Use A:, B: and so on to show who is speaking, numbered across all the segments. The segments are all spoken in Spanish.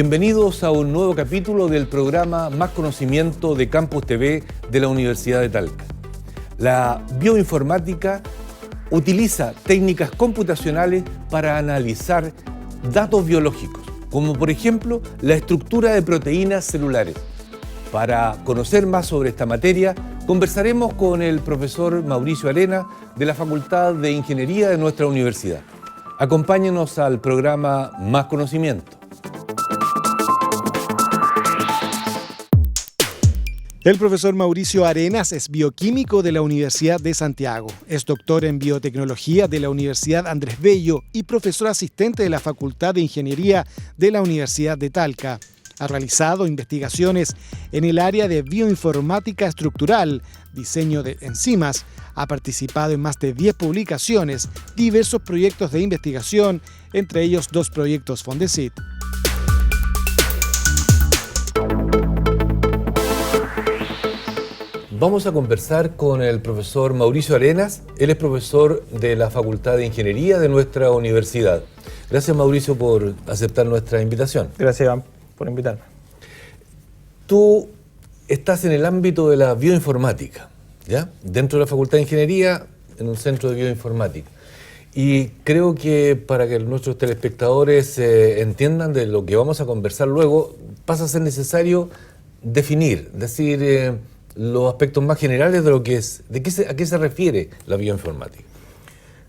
A: Bienvenidos a un nuevo capítulo del programa Más Conocimiento de Campus TV de la Universidad de Talca. La bioinformática utiliza técnicas computacionales para analizar datos biológicos, como por ejemplo la estructura de proteínas celulares. Para conocer más sobre esta materia, conversaremos con el profesor Mauricio Arenas de la Facultad de Ingeniería de nuestra universidad. Acompáñenos al programa Más Conocimiento.
B: El profesor Mauricio Arenas es bioquímico de la Universidad de Santiago, es doctor en biotecnología de la Universidad Andrés Bello y profesor asistente de la Facultad de Ingeniería de la Universidad de Talca. Ha realizado investigaciones en el área de bioinformática estructural, diseño de enzimas, ha participado en más de 10 publicaciones, diversos proyectos de investigación, entre ellos 2 proyectos Fondesit.
A: Vamos a conversar con el profesor Mauricio Arenas. Él es profesor de la Facultad de Ingeniería de nuestra universidad. Gracias, Mauricio, por aceptar nuestra invitación.
C: Gracias, Iván, por invitarme.
A: Tú estás en el ámbito de la bioinformática, ¿ya? Dentro de la Facultad de Ingeniería, en un centro de bioinformática. Y creo que para que nuestros telespectadores entiendan de lo que vamos a conversar luego, pasa a ser necesario definir, decir los aspectos más generales de lo que es, a qué se refiere la bioinformática.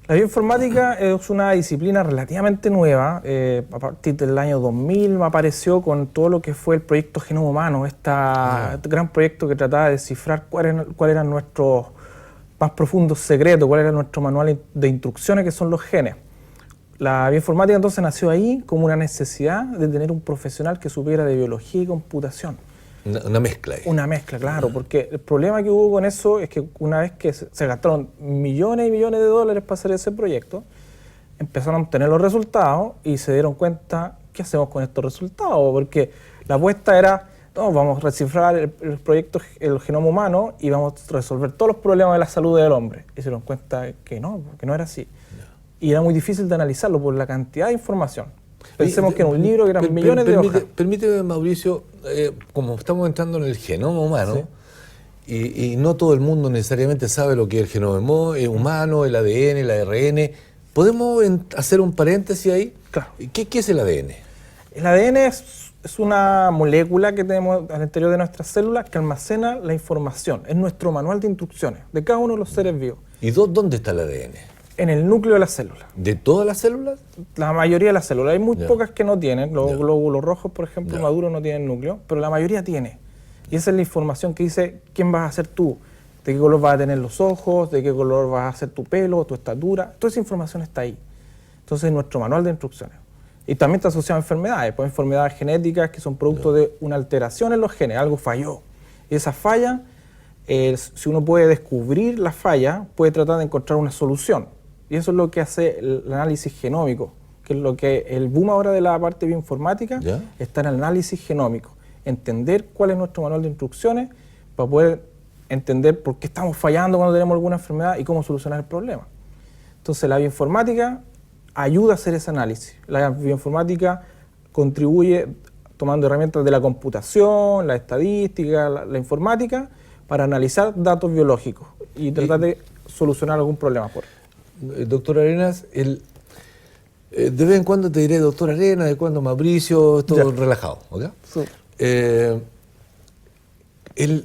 C: La bioinformática es una disciplina relativamente nueva. A partir del año 2000 apareció con todo lo que fue el proyecto Genoma Humano, este gran proyecto que trataba de descifrar cuáles eran nuestros más profundos secretos, cuál era nuestro manual de instrucciones, que son los genes. La bioinformática entonces nació ahí como una necesidad de tener un profesional que supiera de biología y computación.
A: Una mezcla ahí.
C: Una mezcla, claro, porque el problema que hubo con eso es que una vez que se gastaron millones y millones de dólares para hacer ese proyecto, empezaron a obtener los resultados y se dieron cuenta, ¿qué hacemos con estos resultados? Porque la apuesta era, no, vamos a descifrar el proyecto, el genoma humano, y vamos a resolver todos los problemas de la salud del hombre. Y se dieron cuenta que no era así. No. Y era muy difícil de analizarlo por la cantidad de información. Pensemos que en un libro que eran millones de hojas.
A: Permíteme, Mauricio, como estamos entrando en el genoma humano, sí, y no todo el mundo necesariamente sabe lo que es el genoma humano, el ADN, el ARN, ¿podemos hacer un paréntesis ahí?
C: Claro.
A: ¿Qué es el ADN? El
C: ADN es una molécula que tenemos al interior de nuestras células que almacena la información. Es nuestro manual de instrucciones de cada uno de los seres vivos.
A: ¿Y dónde está el ADN?
C: En el núcleo de las células.
A: ¿De todas las células?
C: La mayoría de las células. Hay muy pocas que no tienen. Los glóbulos rojos, por ejemplo, maduros no tienen núcleo, pero la mayoría tiene. Y esa es la información que dice quién vas a ser tú, de qué color vas a tener los ojos, de qué color vas a ser tu pelo, tu estatura. Toda esa información está ahí. Entonces es nuestro manual de instrucciones. Y también está asociado a enfermedades, pues enfermedades genéticas que son producto de una alteración en los genes, algo falló. Y esa falla, si uno puede descubrir la falla, puede tratar de encontrar una solución. Y eso es lo que hace el análisis genómico, que es lo que el boom ahora de la parte bioinformática está en el análisis genómico. Entender cuál es nuestro manual de instrucciones para poder entender por qué estamos fallando cuando tenemos alguna enfermedad y cómo solucionar el problema. Entonces la bioinformática ayuda a hacer ese análisis. La bioinformática contribuye tomando herramientas de la computación, la estadística, la informática, para analizar datos biológicos y tratar de solucionar algún problema.
A: Doctor Arenas, de vez en cuando te diré doctor Arenas, de cuando Mauricio, todo relajado, ¿ok? Sí. En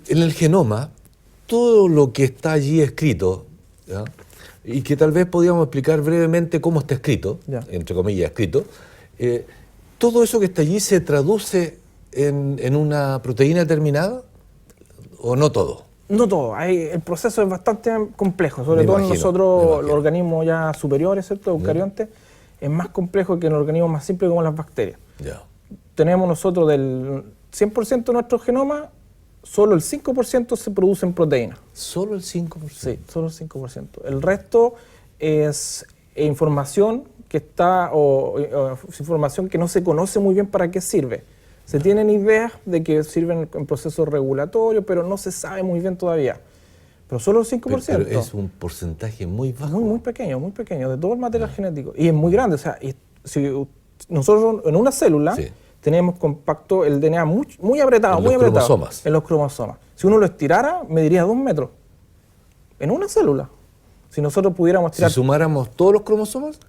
A: el genoma, todo lo que está allí escrito, ¿ya? Y que tal vez podríamos explicar brevemente cómo está escrito, entre comillas escrito, todo eso que está allí se traduce en una proteína determinada, ¿o no todo?
C: No todo, el proceso es bastante complejo, sobre todo en nosotros, los organismos ya superiores, ¿cierto? Eucariontes, es más complejo que en organismos más simples como las bacterias. Tenemos nosotros del 100% de nuestro genoma, solo el 5% se produce en proteínas.
A: ¿Solo el 5%?
C: Sí, solo el 5%. El resto es información que está, o información que no se conoce muy bien para qué sirve. Se tienen ideas de que sirven en procesos regulatorios, pero no se sabe muy bien todavía. Pero solo el 5%.
A: Pero es un porcentaje muy bajo.
C: Muy pequeño, de todo el material genético. Y es muy grande. O sea, si nosotros en una célula tenemos compacto el DNA muy apretado, muy apretado.
A: Cromosomas.
C: En los cromosomas. Si uno lo estirara, mediría 2 metros. En una célula. Si nosotros pudiéramos tirar...
A: Si sumáramos todos los cromosomas,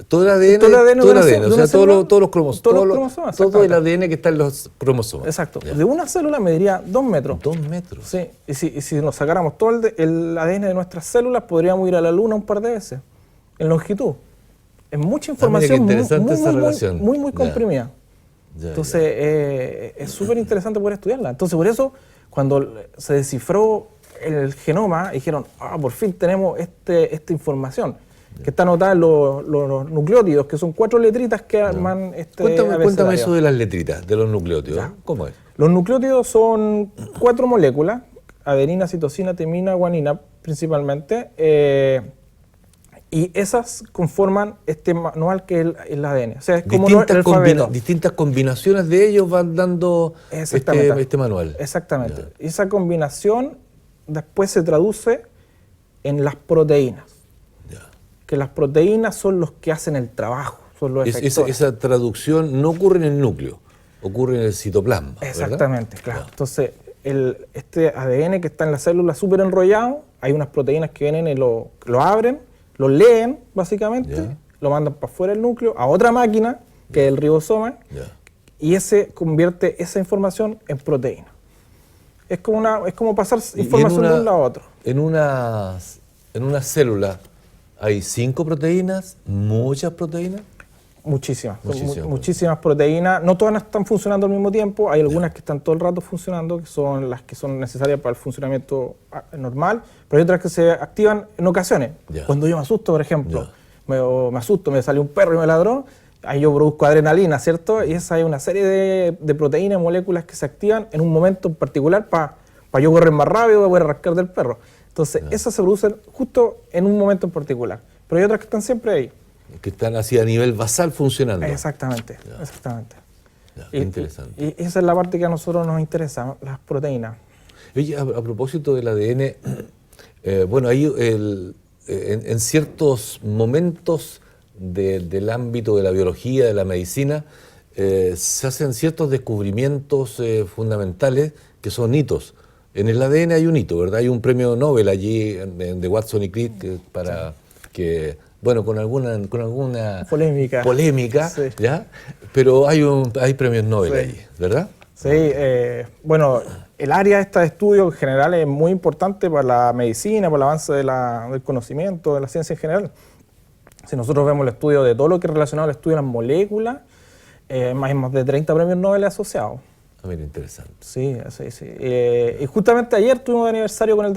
A: todo el ADN, o sea, todos los cromosomas, todo el ADN que está en los cromosomas.
C: Exacto. Ya. De una célula mediría 2 metros.
A: 2 metros.
C: Sí. Y si nos sacáramos todo el ADN de nuestras células, podríamos ir a la Luna un par de veces, en longitud. Es mucha información muy comprimida. Entonces, es súper interesante poder estudiarla. Entonces, por eso, cuando se descifró el genoma, dijeron, por fin tenemos esta información, que está anotada en los nucleótidos, que son 4 letritas que arman
A: Cuéntame eso de las letritas, de los nucleótidos. ¿Ya? ¿Cómo es?
C: Los nucleótidos son 4 moléculas, adenina, citosina, timina, guanina principalmente, y esas conforman este manual que es el ADN. O sea, es como el alfabeto.
A: Distintas combinaciones de ellos van dando este manual.
C: Exactamente. Ya. Y esa combinación después se traduce en las proteínas. Ya. Que las proteínas son los que hacen el trabajo, son los efectores.
A: Esa traducción no ocurre en el núcleo, ocurre en el citoplasma.
C: Exactamente,
A: ¿verdad?
C: claro. Ya. Entonces, este ADN que está en la célula súper enrollado, hay unas proteínas que vienen y lo abren, lo leen, básicamente, ya. Lo mandan para afuera del núcleo, a otra máquina, que es el ribosoma, ya. Y ese convierte esa información en proteína. Es como pasar información de un lado a otro.
A: En una célula hay 5 proteínas, muchas proteínas.
C: Muchísimas proteínas. No todas están funcionando al mismo tiempo. Hay algunas que están todo el rato funcionando, que son las que son necesarias para el funcionamiento normal, pero hay otras que se activan en ocasiones. Ya. Cuando yo me asusto, por ejemplo, me salió un perro y me ladró, ahí yo produzco adrenalina, ¿cierto? Y esa hay una serie de proteínas, moléculas que se activan en un momento en particular para yo correr más rápido, para poder rascar del perro. Entonces, esas se producen justo en un momento en particular. Pero hay otras que están siempre ahí.
A: Que están así a nivel basal funcionando.
C: Exactamente.
A: Ya, interesante.
C: Y esa es la parte que a nosotros nos interesa, las proteínas.
A: Oye, a propósito del ADN, bueno, ahí en ciertos momentos del ámbito de la biología, de la medicina, se hacen ciertos descubrimientos fundamentales que son hitos. En el ADN hay un hito, ¿verdad? Hay un premio Nobel allí de Watson y Crick para que... Bueno, con alguna polémica, sí. ¿Ya? Pero hay premios Nobel ahí, ¿verdad?
C: Sí, bueno, el área esta de estudio en general es muy importante para la medicina, para el avance del conocimiento, de la ciencia en general. Si nosotros vemos el estudio de todo lo que es relacionado al estudio de las moléculas, hay más de 30 premios Nobel asociados.
A: Mira, interesante.
C: Sí. Y justamente ayer tuvimos de aniversario con el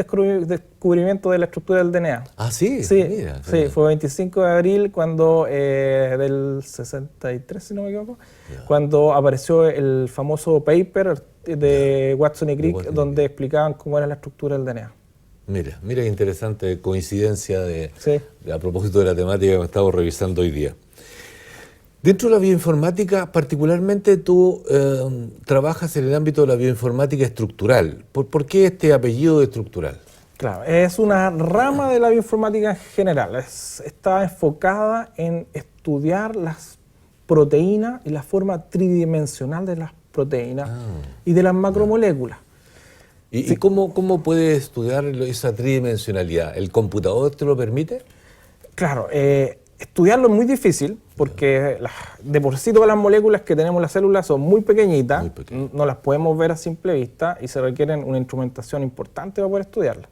C: descubrimiento de la estructura del DNA.
A: Ah, sí.
C: Mira, sí, fue 25 de abril cuando del 63, si no me equivoco, cuando apareció el famoso paper de Watson y Crick, donde explicaban cómo era la estructura del DNA.
A: Mira qué interesante coincidencia a propósito de la temática que estamos revisando hoy día. Dentro de la bioinformática, particularmente tú trabajas en el ámbito de la bioinformática estructural. ¿Por qué este apellido de estructural?
C: Claro, es una rama de la bioinformática en general. Está enfocada en estudiar las proteínas y la forma tridimensional de las proteínas y de las macromoléculas.
A: ¿Y cómo puedes estudiar esa tridimensionalidad? ¿El computador te lo permite?
C: Claro, estudiarlo es muy difícil porque de por sí todas las moléculas que tenemos en las células son muy pequeñitas, no las podemos ver a simple vista y se requieren una instrumentación importante para poder estudiarlas.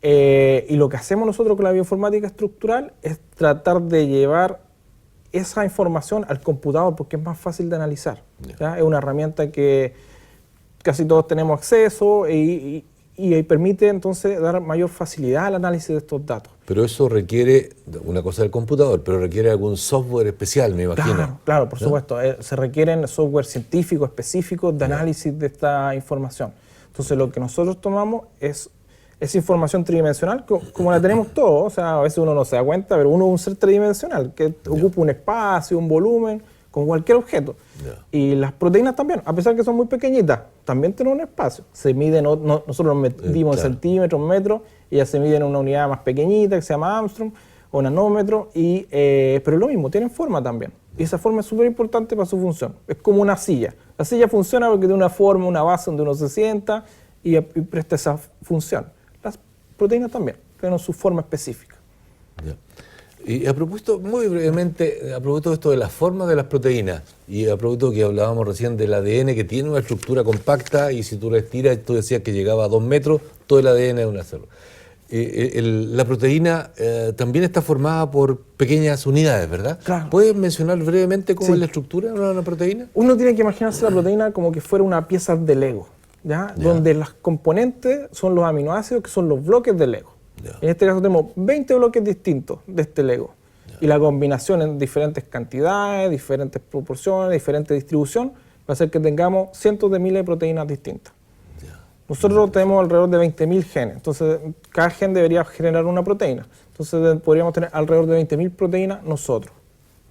C: Y lo que hacemos nosotros con la bioinformática estructural es tratar de llevar esa información al computador porque es más fácil de analizar. ¿Ya? Es una herramienta que casi todos tenemos acceso y permite entonces dar mayor facilidad al análisis de estos datos.
A: Pero eso requiere una cosa del computador, pero requiere algún software especial, me imagino.
C: Claro, por supuesto. Se requieren software científicos específicos de análisis de esta información. Entonces lo que nosotros tomamos es esa información tridimensional, como la tenemos todos. O sea, a veces uno no se da cuenta, pero uno es un ser tridimensional que ocupa un espacio, un volumen, con cualquier objeto. Y las proteínas también, a pesar que son muy pequeñites, también tienen un espacio. Se miden, nosotros nos medimos en centímetros, metros, y ellas se miden en una unidad más pequeñita que se llama Armstrong o nanómetro, pero es lo mismo, tienen forma también. Y esa forma es súper importante para su función. Es como una silla. La silla funciona porque tiene una forma, una base donde uno se sienta y presta esa función. Las proteínas también tienen su forma específica.
A: Ya. Y a propósito, muy brevemente, a propósito de esto de las formas de las proteínas, y a propósito que hablábamos recién del ADN, que tiene una estructura compacta, y si tú lo estiras, tú decías que llegaba a 2 metros, todo el ADN de una célula. La proteína también está formada por pequeñas unidades, ¿verdad?
C: Claro.
A: ¿Puedes mencionar brevemente cómo es la estructura de una proteína?
C: Uno tiene que imaginarse la proteína como que fuera una pieza de Lego, ¿ya? Donde las componentes son los aminoácidos, que son los bloques de Lego. Ya. En este caso tenemos 20 bloques distintos de este Lego. Ya. Y la combinación en diferentes cantidades, diferentes proporciones, diferente distribución, va a hacer que tengamos cientos de miles de proteínas distintas. Nosotros tenemos alrededor de 20.000 genes, entonces cada gen debería generar una proteína. Entonces podríamos tener alrededor de 20.000 proteínas nosotros,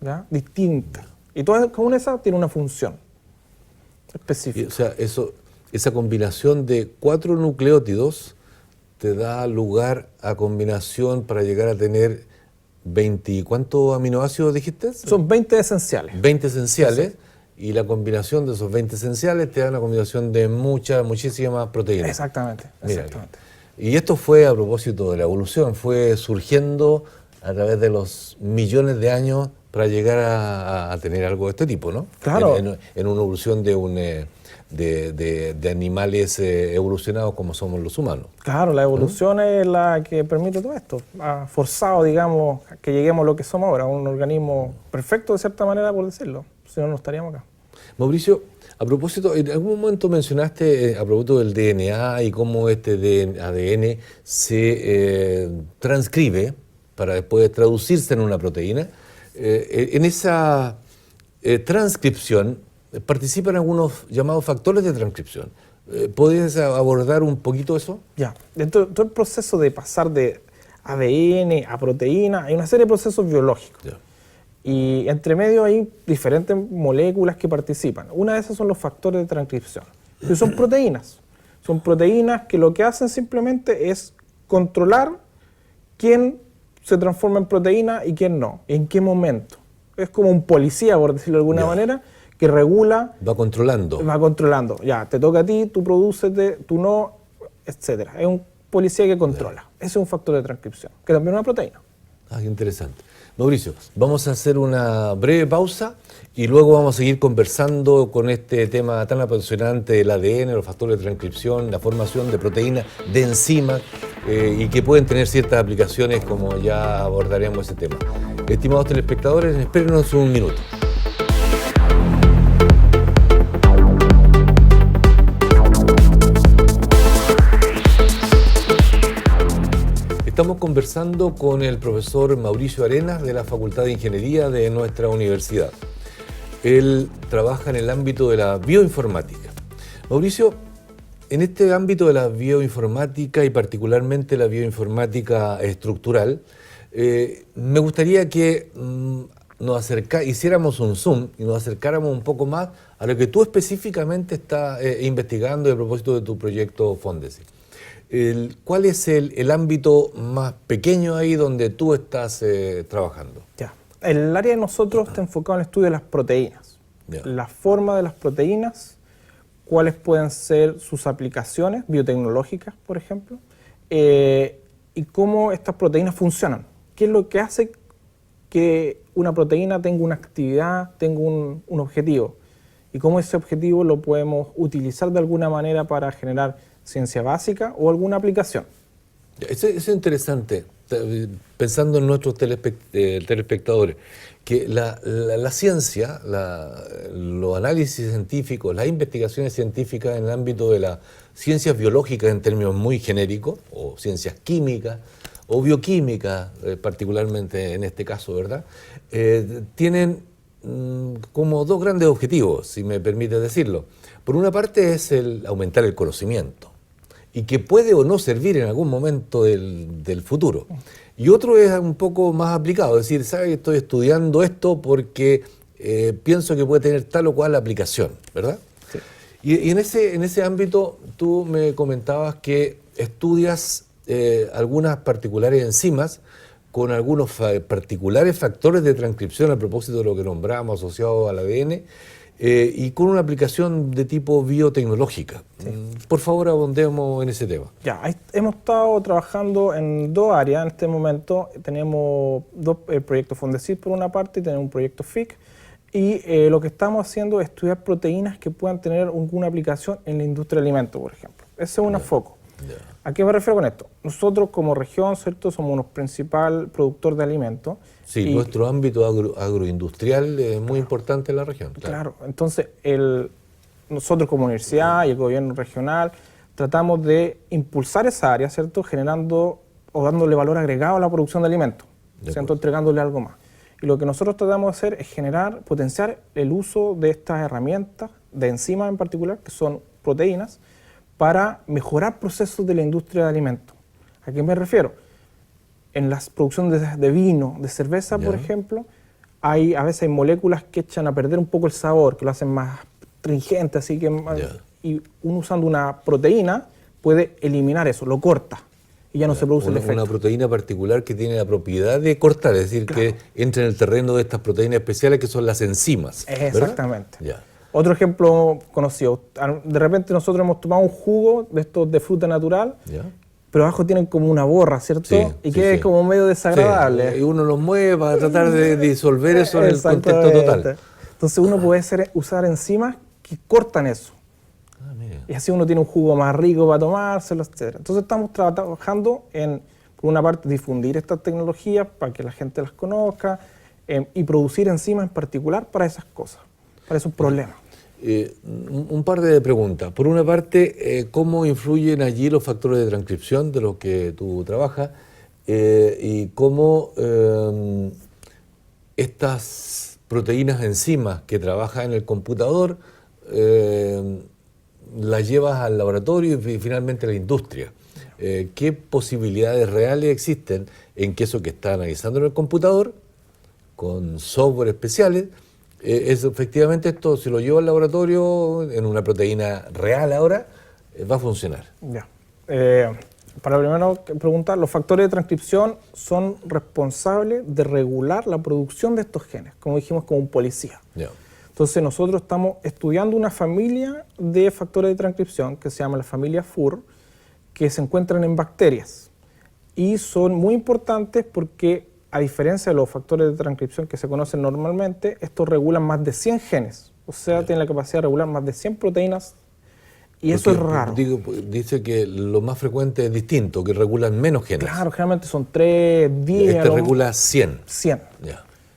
C: ¿ya? Distintas. Y cada una de esas tiene una función específica.
A: Y, o sea, esa combinación de 4 nucleótidos te da lugar a combinación para llegar a tener 20, ¿cuántos aminoácidos dijiste?
C: Son 20 esenciales.
A: 20 esenciales. Sí. Y la combinación de esos 20 esenciales te da una combinación de muchísimas proteínas.
C: Exactamente, exactamente.
A: Y esto fue a propósito de la evolución, fue surgiendo a través de los millones de años para llegar a tener algo de este tipo, ¿no?
C: Claro.
A: En una evolución de animales evolucionados como somos los humanos.
C: Claro, la evolución es la que permite todo esto. Ha forzado, digamos, que lleguemos a lo que somos ahora, un organismo perfecto de cierta manera, por decirlo. Si no, no estaríamos acá.
A: Mauricio, a propósito, en algún momento mencionaste a propósito del DNA y cómo este ADN se transcribe para después traducirse en una proteína. En esa transcripción participan algunos llamados factores de transcripción. ¿Podrías abordar un poquito eso?
C: Ya, dentro de todo el proceso de pasar de ADN a proteína, hay una serie de procesos biológicos. Ya. Y entre medio hay diferentes moléculas que participan. Una de esas son los factores de transcripción, que son proteínas. Son proteínas que lo que hacen simplemente es controlar quién se transforma en proteína y quién no, en qué momento. Es como un policía, por decirlo de alguna manera, que regula...
A: Va controlando.
C: Va controlando. Ya, te toca a ti, tú prodúcete, tú no, etc. Es un policía que controla. Ese es un factor de transcripción, que también es una proteína.
A: Ah, qué interesante. Mauricio, vamos a hacer una breve pausa y luego vamos a seguir conversando con este tema tan apasionante del ADN, los factores de transcripción, la formación de proteínas, de enzimas y que pueden tener ciertas aplicaciones, como ya abordaremos ese tema. Estimados telespectadores, espérenos un minuto. Estamos conversando con el profesor Mauricio Arenas de la Facultad de Ingeniería de nuestra universidad. Él trabaja en el ámbito de la bioinformática. Mauricio, en este ámbito de la bioinformática y particularmente la bioinformática estructural, me gustaría que hiciéramos un zoom y nos acercáramos un poco más a lo que tú específicamente estás investigando a propósito de tu proyecto Fóndese. ¿Cuál es el ámbito más pequeño ahí donde tú estás trabajando?
C: Ya. El área de nosotros está enfocado en el estudio de las proteínas. Ya. La forma de las proteínas, cuáles pueden ser sus aplicaciones biotecnológicas, por ejemplo, y cómo estas proteínas funcionan. ¿Qué es lo que hace que una proteína tenga una actividad, tenga un objetivo? Y cómo ese objetivo lo podemos utilizar de alguna manera para generar ciencia básica o alguna aplicación.
A: Eso es interesante, pensando en nuestros telespectadores, que la ciencia, los análisis científicos, las investigaciones científicas en el ámbito de las ciencias biológicas en términos muy genéricos, o ciencias químicas, o bioquímicas, particularmente en este caso, ¿verdad? Tienen como dos grandes objetivos, si me permite decirlo. Por una parte es el aumentar el conocimiento, y que puede o no servir en algún momento del futuro. Y otro es un poco más aplicado, es decir, ¿sabes? Estoy estudiando esto porque pienso que puede tener tal o cual aplicación, ¿verdad? Sí. Y en ese ámbito tú me comentabas que estudias algunas particulares enzimas con algunos particulares factores de transcripción a propósito de lo que nombramos asociados al ADN y con una aplicación de tipo biotecnológica. Sí. Por favor, abondemos en ese tema.
C: Ya, hemos estado trabajando en dos áreas en este momento. Tenemos dos proyectos Fondesit por una parte y tenemos un proyecto FIC. Y lo que estamos haciendo es estudiar proteínas que puedan tener alguna aplicación en la industria de alimentos, por ejemplo. Ese es un foco. ¿A qué me refiero con esto? Nosotros como región, ¿cierto?, somos uno principal productor de alimentos.
A: Sí, nuestro ámbito agroindustrial es muy importante en la región.
C: Claro, entonces nosotros como universidad y el gobierno regional tratamos de impulsar esa área, ¿cierto?, generando o dándole valor agregado a la producción de alimentos, ¿cierto?, entregándole algo más. Y lo que nosotros tratamos de hacer es potenciar el uso de estas herramientas, de enzimas en particular, que son proteínas, para mejorar procesos de la industria de alimentos. ¿A qué me refiero? En la producción de vino, de cerveza, por ejemplo, a veces hay moléculas que echan a perder un poco el sabor, que lo hacen más astringente, así que y uno usando una proteína puede eliminar eso, lo corta y ya no se produce el efecto.
A: Una proteína particular que tiene la propiedad de cortar, es decir, que entra en el terreno de estas proteínas especiales que son las enzimas.
C: Exactamente. Otro ejemplo conocido, de repente nosotros hemos tomado un jugo de estos de fruta natural, pero abajo tienen como una borra, ¿cierto? Y que es como medio desagradable.
A: Y uno los mueve para tratar de disolver eso en el contexto total.
C: Entonces uno puede usar enzimas que cortan eso. Y así uno tiene un jugo más rico para tomárselo, etc. Entonces estamos trabajando en, por una parte, difundir estas tecnologías para que la gente las conozca y producir enzimas en particular para esas cosas, para esos problemas.
A: Un par de preguntas. Por una parte, ¿cómo influyen allí los factores de transcripción de los que tú trabajas? Y cómo estas proteínas enzimas que trabajas en el computador las llevas al laboratorio y finalmente a la industria. ¿Qué posibilidades reales existen en que eso que está analizando en el computador, con software especiales, efectivamente esto, si lo llevo al laboratorio en una proteína real ahora, va a funcionar?
C: Para primero preguntar, los factores de transcripción son responsables de regular la producción de estos genes, como dijimos, como un policía. Entonces nosotros estamos estudiando una familia de factores de transcripción que se llama la familia FUR, que se encuentran en bacterias y son muy importantes porque, a diferencia de los factores de transcripción que se conocen normalmente, estos regulan más de 100 genes, o sea, tienen la capacidad de regular más de 100 proteínas y eso es raro.
A: Dice que lo más frecuente es distinto, que regulan menos genes.
C: Claro, generalmente son 3, 10...
A: Este regula 100.
C: 100.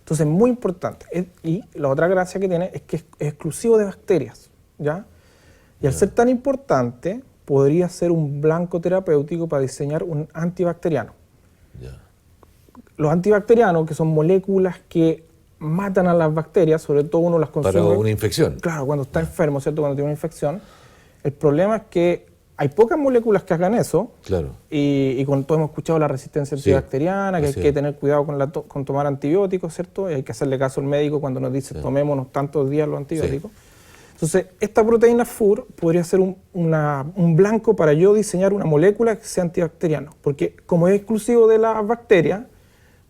C: Entonces es muy importante. Y la otra gracia que tiene es que es exclusivo de bacterias, ¿ya? Y al ser tan importante, podría ser un blanco terapéutico para diseñar un antibacteriano. Los antibacterianos, que son moléculas que matan a las bacterias, sobre todo uno las consume...
A: Para una infección.
C: Claro, cuando está enfermo, ¿cierto? Cuando tiene una infección. El problema es que hay pocas moléculas que hagan eso.
A: Claro.
C: Y con todo hemos escuchado la resistencia antibacteriana, que hay que tener cuidado con tomar antibióticos, ¿cierto? Y hay que hacerle caso al médico cuando nos dice tomémonos tantos días los antibióticos. Entonces, esta proteína FUR podría ser un blanco para yo diseñar una molécula que sea antibacteriana. Porque como es exclusivo de las bacterias,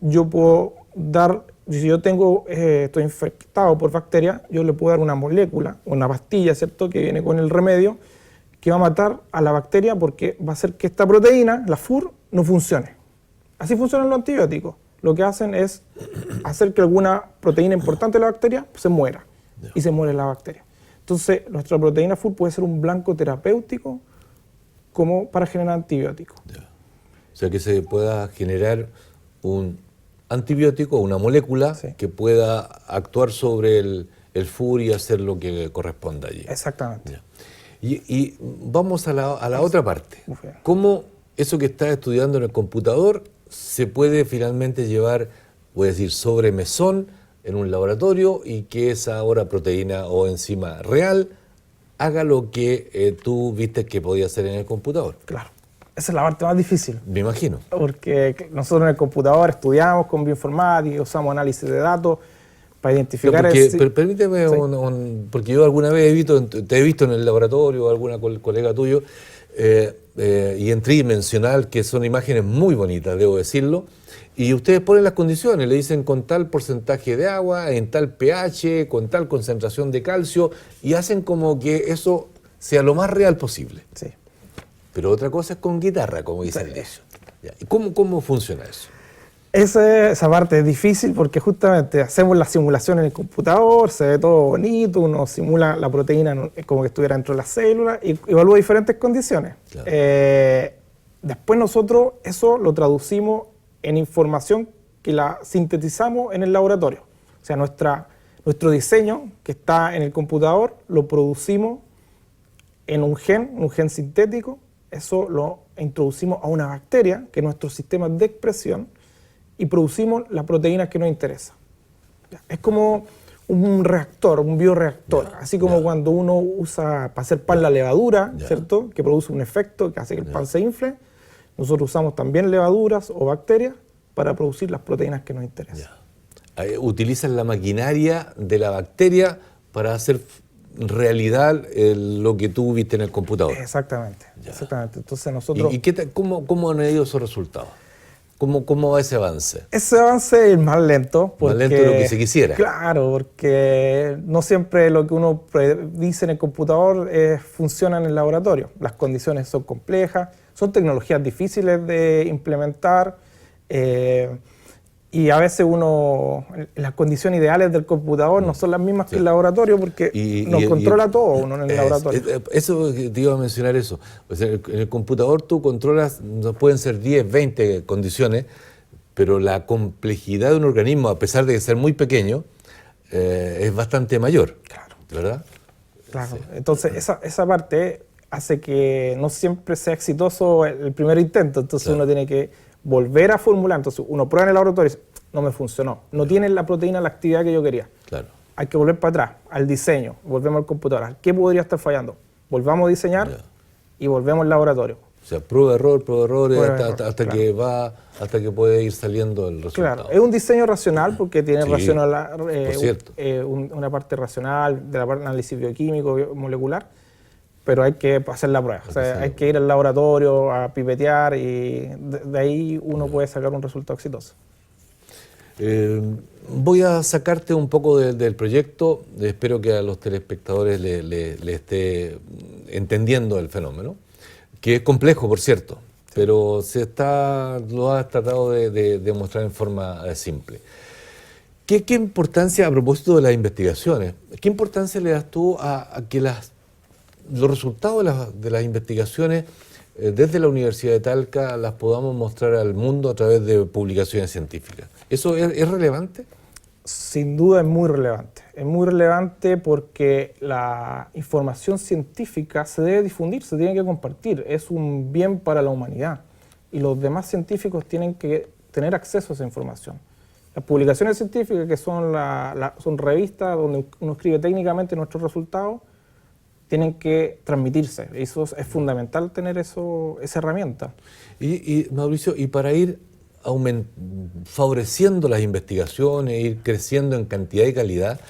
C: yo puedo dar, si yo estoy infectado por bacterias, yo le puedo dar una molécula, una pastilla, ¿cierto?, que viene con el remedio, que va a matar a la bacteria porque va a hacer que esta proteína, la FUR, no funcione. Así funcionan los antibióticos. Lo que hacen es hacer que alguna proteína importante de la bacteria se muera y se muere la bacteria. Entonces, nuestra proteína FUR puede ser un blanco terapéutico como para generar antibióticos.
A: O sea, que se pueda generar un antibiótico, una molécula que pueda actuar sobre el FUR y hacer lo que corresponda allí.
C: Exactamente.
A: Y vamos a la otra parte. ¿Cómo eso que estás estudiando en el computador se puede finalmente llevar, voy a decir, sobre mesón en un laboratorio y que esa ahora proteína o enzima real haga lo que tú viste que podía hacer en el computador?
C: Claro. Esa es la parte más difícil.
A: Me imagino.
C: Porque nosotros en el computador estudiamos con bioinformática, usamos análisis de datos para identificar...
A: Permíteme, porque yo alguna vez te he visto en el laboratorio, alguna colega tuyo, y en tridimensional, que son imágenes muy bonitas, debo decirlo, y ustedes ponen las condiciones, le dicen con tal porcentaje de agua, en tal pH, con tal concentración de calcio, y hacen como que eso sea lo más real posible.
C: Sí.
A: Pero otra cosa es con guitarra, como dice el dicho. ¿Y cómo funciona eso?
C: Esa parte es difícil porque justamente hacemos la simulación en el computador, se ve todo bonito, uno simula la proteína como que estuviera dentro de las células y evalúa diferentes condiciones.
A: Claro.
C: Después nosotros eso lo traducimos en información que la sintetizamos en el laboratorio. O sea, nuestro diseño que está en el computador lo producimos en un gen sintético, eso lo introducimos a una bacteria, que es nuestro sistema de expresión, y producimos las proteínas que nos interesan. Es como un reactor, un bioreactor, así como cuando uno usa para hacer pan la levadura, ¿cierto? Que produce un efecto que hace que el pan se infle. Nosotros usamos también levaduras o bacterias para producir las proteínas que nos interesan.
A: Utilizan la maquinaria de la bacteria para hacer realidad lo que tú viste en el computador.
C: Exactamente. Entonces nosotros...
A: ¿Y cómo han ido esos resultados? ¿Cómo va ese avance?
C: Ese avance es más lento.
A: Más lento de lo que se quisiera.
C: Claro, porque no siempre lo que uno dice en el computador funciona en el laboratorio. Las condiciones son complejas, son tecnologías difíciles de implementar y a veces las condiciones ideales del computador no son las mismas que el laboratorio porque nos controla todo uno en el laboratorio.
A: Eso, te iba a mencionar eso. O sea, en el computador tú controlas, pueden ser 10, 20 condiciones, pero la complejidad de un organismo, a pesar de ser muy pequeño, es bastante mayor.
C: Claro.
A: ¿Verdad?
C: Claro. Sí. Entonces, esa parte hace que no siempre sea exitoso el primer intento. Entonces, uno tiene que volver a formular. Entonces, uno prueba en el laboratorio y dice, no me funcionó. No tiene la proteína, la actividad que yo quería. Claro. Hay que volver para atrás, al diseño. Volvemos al computador. ¿Qué podría estar fallando? Volvamos a diseñar y volvemos al laboratorio.
A: O sea, prueba, error hasta que puede ir saliendo el resultado.
C: Claro, es un diseño racional porque tiene una parte racional de la parte de análisis bioquímico, molecular, pero hay que hacer la prueba. O sea, hay que ir al laboratorio a pipetear y de ahí uno puede sacar un resultado exitoso.
A: Voy a sacarte un poco del proyecto. Espero que a los telespectadores le esté entendiendo el fenómeno, que es complejo, por cierto, pero lo has tratado de mostrar en forma simple. ¿Qué importancia, a propósito de las investigaciones, qué importancia le das tú a que los resultados de las investigaciones desde la Universidad de Talca las podamos mostrar al mundo a través de publicaciones científicas? ¿Eso es relevante?
C: Sin duda es muy relevante. Es muy relevante porque la información científica se debe difundir, se tiene que compartir. Es un bien para la humanidad y los demás científicos tienen que tener acceso a esa información. Las publicaciones científicas, que son revistas donde uno escribe técnicamente nuestros resultados, tienen que transmitirse. Eso es fundamental tener esa herramienta.
A: Y Mauricio, y para ir favoreciendo las investigaciones, ir creciendo en cantidad y calidad,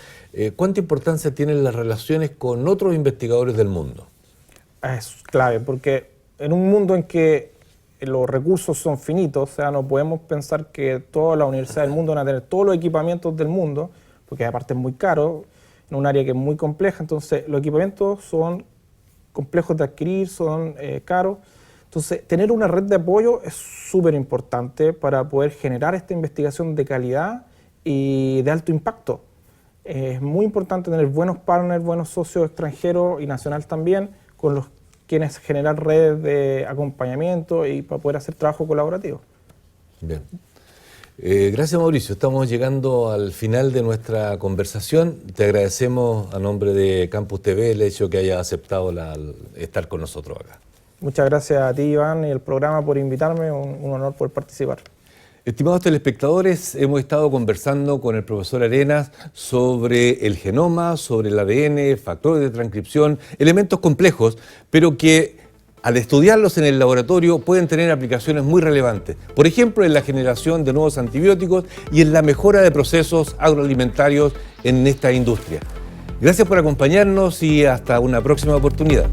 A: ¿cuánta importancia tienen las relaciones con otros investigadores del mundo?
C: Es clave, porque en un mundo en que los recursos son finitos, o sea, no podemos pensar que todas las universidades del mundo van a tener todos los equipamientos del mundo, porque aparte es muy caro, en un área que es muy compleja, entonces los equipamientos son complejos de adquirir, son caros. Entonces, tener una red de apoyo es súper importante para poder generar esta investigación de calidad y de alto impacto. Es muy importante tener buenos partners, buenos socios extranjeros y nacionales también, con los quienes generar redes de acompañamiento y para poder hacer trabajo colaborativo.
A: Bien. Gracias, Mauricio. Estamos llegando al final de nuestra conversación. Te agradecemos a nombre de Campus TV el hecho que hayas aceptado estar con nosotros acá.
C: Muchas gracias a ti, Iván, y el programa por invitarme. Un honor poder participar.
A: Estimados telespectadores, hemos estado conversando con el profesor Arenas sobre el genoma, sobre el ADN, factores de transcripción, elementos complejos, pero que al estudiarlos en el laboratorio pueden tener aplicaciones muy relevantes. Por ejemplo, en la generación de nuevos antibióticos y en la mejora de procesos agroalimentarios en esta industria. Gracias por acompañarnos y hasta una próxima oportunidad.